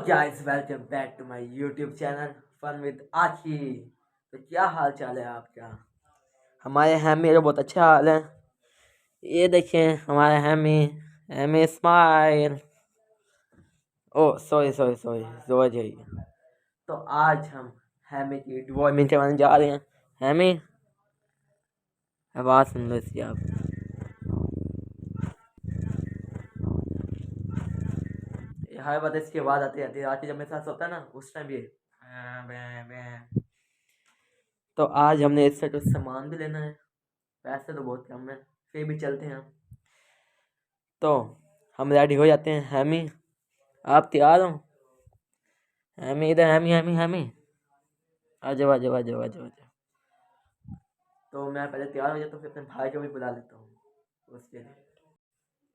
Guys welcome back to my YouTube channel fun with Aakhi. तो क्या हाल चाल है आपका? हमारे हैमी का बहुत अच्छा हाल है। ये देखें हमारे हैमी हैमी स्माइल। ओ सॉरी सॉरी सॉरी जोर जाइए। तो आज हम हैमी की डिवॉर्मिंग करवाने जा रहे हैं। हैमी आवाज़ सुन लो इसकी आप। हर बात इसकी आवाज़ आती रहती है। रात की जब मेरे साथ सोता है ना उस टाइम भी तो आज हमने इससे कुछ सामान भी लेना है। पैसे तो बहुत कम है फिर भी चलते हैं। तो हम रेडी हो जाते हैं। हैमी आप तैयार हो? हैमी इधर, हैमी हैमी हैमी आ जाओ आ जाओ आ जाओ आ जाओ आ जाओ। तो मैं पहले तैयार हो जाता हूँ फिर अपने भाई को भी बुला लेता हूँ उसके लिए।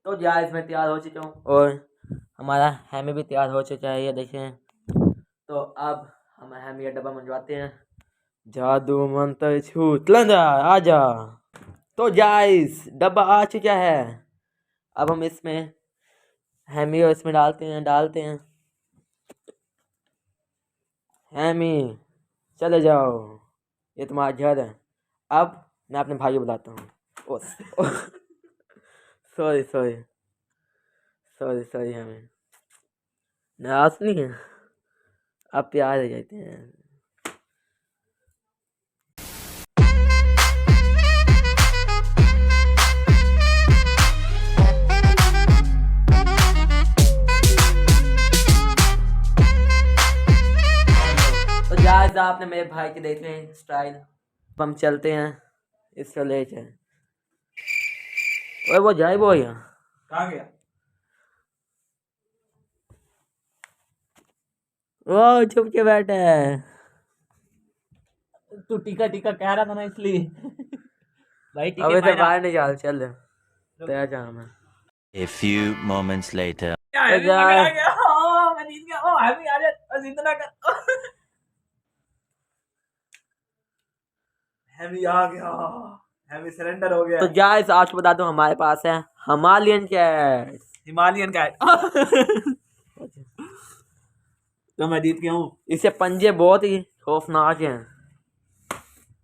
तो गाइस मैं तैयार हो चुका हूँ और हमारा हैमी भी तैयार हो चुका है। ये देखें। तो अब हम हैमी का डब्बा मंगवाते हैं। जादू मंत्र छूत लंदा आ जा। तो गाइस डब्बा आ चुका है। अब हम इसमें हैमी और इसमें डालते हैं। हैमी चले जाओ, ये तुम्हारा घर है। अब मैं अपने भाई को बुलाता हूँ। Oh sorry sorry sorry sorry हैमी नाराज नहीं है। अब प्यार हो जाते हैं। तो आज आपने मेरे भाई के देख लें स्टाइल। हम चलते हैं इसको लेके। ओए वो जाए वो यहाँ कहाँ गया? वो चुप के बैठे है। तू टीका टीका कह रहा था ना इसलिए। भाई टीके अबे तो पाए ना। बाहर नहीं चल तेरा काम है। A few moments later. Heavy पकड़ा गया। मैं जीत गया। हैवी आ जा बस इतना कर। हैवी आ गया। हैवी सरेंडर हो गया। तो गाइस आज बता दूं हमारे पास है हिमालयन कैट। Himalayan cat. तो मैं जीत गया हूँ। इससे पंजे बहुत ही खौफनाक हैं।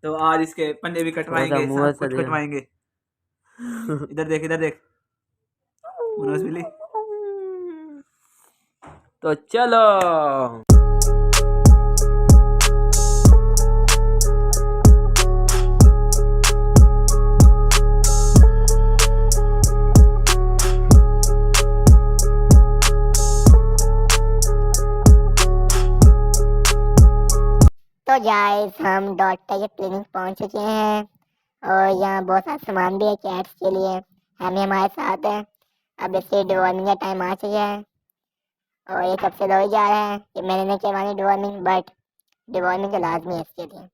तो आज इसके पंजे भी कटवाएंगे, मुंह सब कुछ से कटवाएंगे। इधर देख इधर देख। मनोज मिली। तो चलो। तो गाइस हम डॉक्टर के क्लिनिक पहुंच चुके हैं और यहाँ बहुत सारा सामान भी है कैट्स के लिए। हमें हमारे साथ है। अब इससे डिवॉर्मिंग का टाइम आ चुका है और ये कब से रोई जा रहा है कि मैंने नहीं करवानी डिवॉर्मिंग, बट डिवॉर्मिंग तो लाजमी है इसके लिए।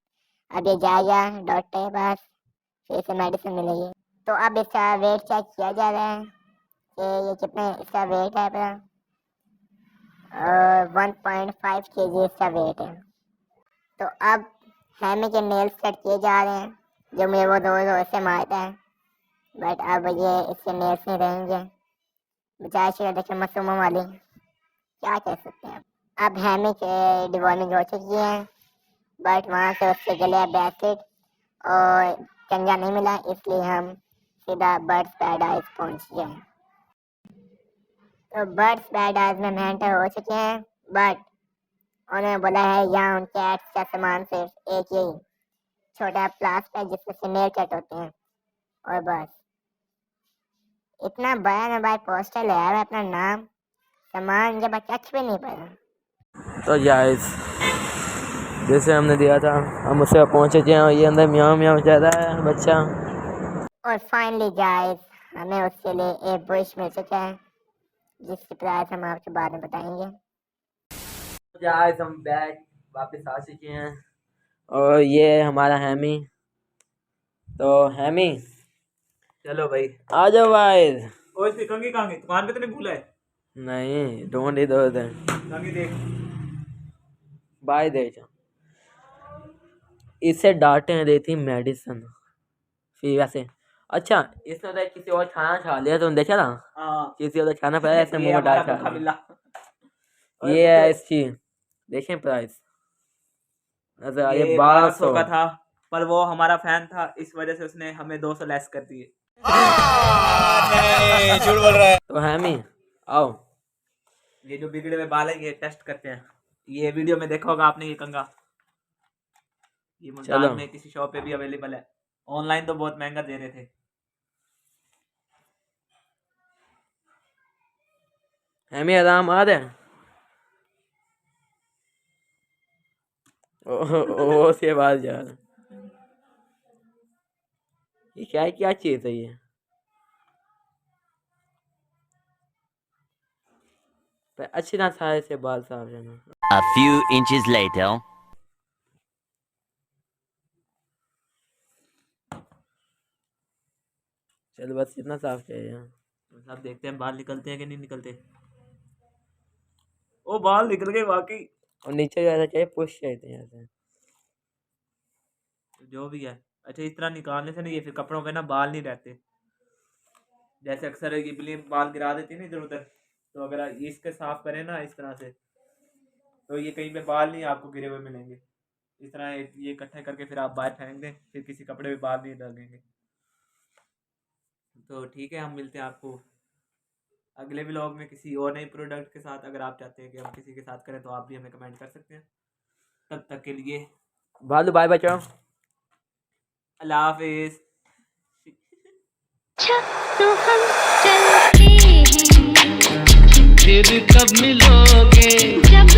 अब ये जाएगा डॉक्टर के पास, फिर इसे मेडिसिन मिलेगी। तो अब इसका वेट चेक किया जा रहा है कि ये कितने इसका वेट है अपना। 1.5 kg इसका वेट है। तो अब हैमी के नेल्स कट किए जा रहे हैं, जो मुझे वो रोज रोज से मारता है, बट अब ये इसके नेल्स नहीं रहेंगे। बेचारे शेर देखे मासूमों वाली, क्या कह सकते हैं। अब हैमी के डिवॉर्मिंग हो चुकी है, बट वहाँ से उसके गले ब्रेसलेट और कंगा नहीं मिला, इसलिए हम सीधा बर्ड्स पैराडाइज पहुँच गए। तो बर्ड्स पैराडाइज में मेंटर हो चुके हैं, बट उन्होंने बोला है यहाँ उन कैट्स का सामान सिर्फ एक ही छोटा प्लास्टिक है जिससे फीमेल कट होते हैं, और बस इतना बड़ा ना भाई पोस्टर ले आया अपना नाम सामान जब कच भी नहीं पड़ा। तो गाइस जैसे हमने दिया था हम उससे पहुंचे थे और ये अंदर म्याऊं म्याऊं कह रहा है बच्चा। और फाइनली गाइस हमें उसके लिए एक बुश मिल चुका है जिसकी प्राइस हम आपको बाद में बताएंगे। गाइस हम बैक वापस आ चुके हैं और ये हमारा हैमी। तो हैमी चलो भाई आ जाओ भाई। ओ इसकी कंगी कहाँ गई? दुकान पे तो नहीं भूला है? नहीं डोंट इधर उधर कंगी देख। बाय दे जा। इसे डांटे देती मेडिसिन फिर वैसे। अच्छा इसने तो किसी और खाना खा लिया, तुमने देखा ना? हाँ किसी और खाना पाया ऐसे मुंह में डाल खा लिया। ये है इसकी, देखें प्राइस नजर आ रही है ये 1200 का था, पर वो हमारा फैन था, इस वजह से उसने हमें 200 लेस कर दिए। झूठ बोल रहा है। तो हैमी आओ, ये जो बिगड़े हुए बाल है ये टेस्ट करते हैं। ये वीडियो में देखा होगा आपने, ये कंघा ये मुल्तान चलो। में किसी शॉप पे भी अवेलेबल है, ऑनलाइन तो बहुत महंगा दे रहे थे। हैमी आराम आ रहा है। ओ से बात यार, ये क्या चीज है ये? पर अच्छी ना सारे से बाल साफ रहना। A few inches later. चल बस इतना साफ चाहिए। तो सब देखते हैं बाल निकलते हैं कि नहीं निकलते। ओ बाल निकल गए वाकई। और नीचे जैसा चाहिए, पुश चाहिए ऐसे। जो भी है, अच्छा इस तरह निकालने से नहीं, ये फिर कपड़ों पे ना बाल नहीं रहते। जैसे अक्सर ये बिल्ली बाल गिरा देती है ना इधर उधर, तो अगर ये इसके साफ करें ना इस तरह से, तो ये कहीं पे बाल नहीं आपको गिरे हुए मिलेंगे। इस तरह ये इकट्ठे करके फिर आप बाहर फेंक दें, फिर किसी कपड़े पे बाल नहीं लगेंगे। तो ठीक है, हम मिलते हैं आपको अगले व्लॉग में किसी और नए प्रोडक्ट के साथ। अगर आप चाहते हैं कि हम किसी के साथ करें तो आप भी हमें कमेंट कर सकते हैं। तब तक के लिए भालू बाय बचाओ, अल्लाह हाफिज। तो हम चलते हैं, फिर कब मिलोगे? जब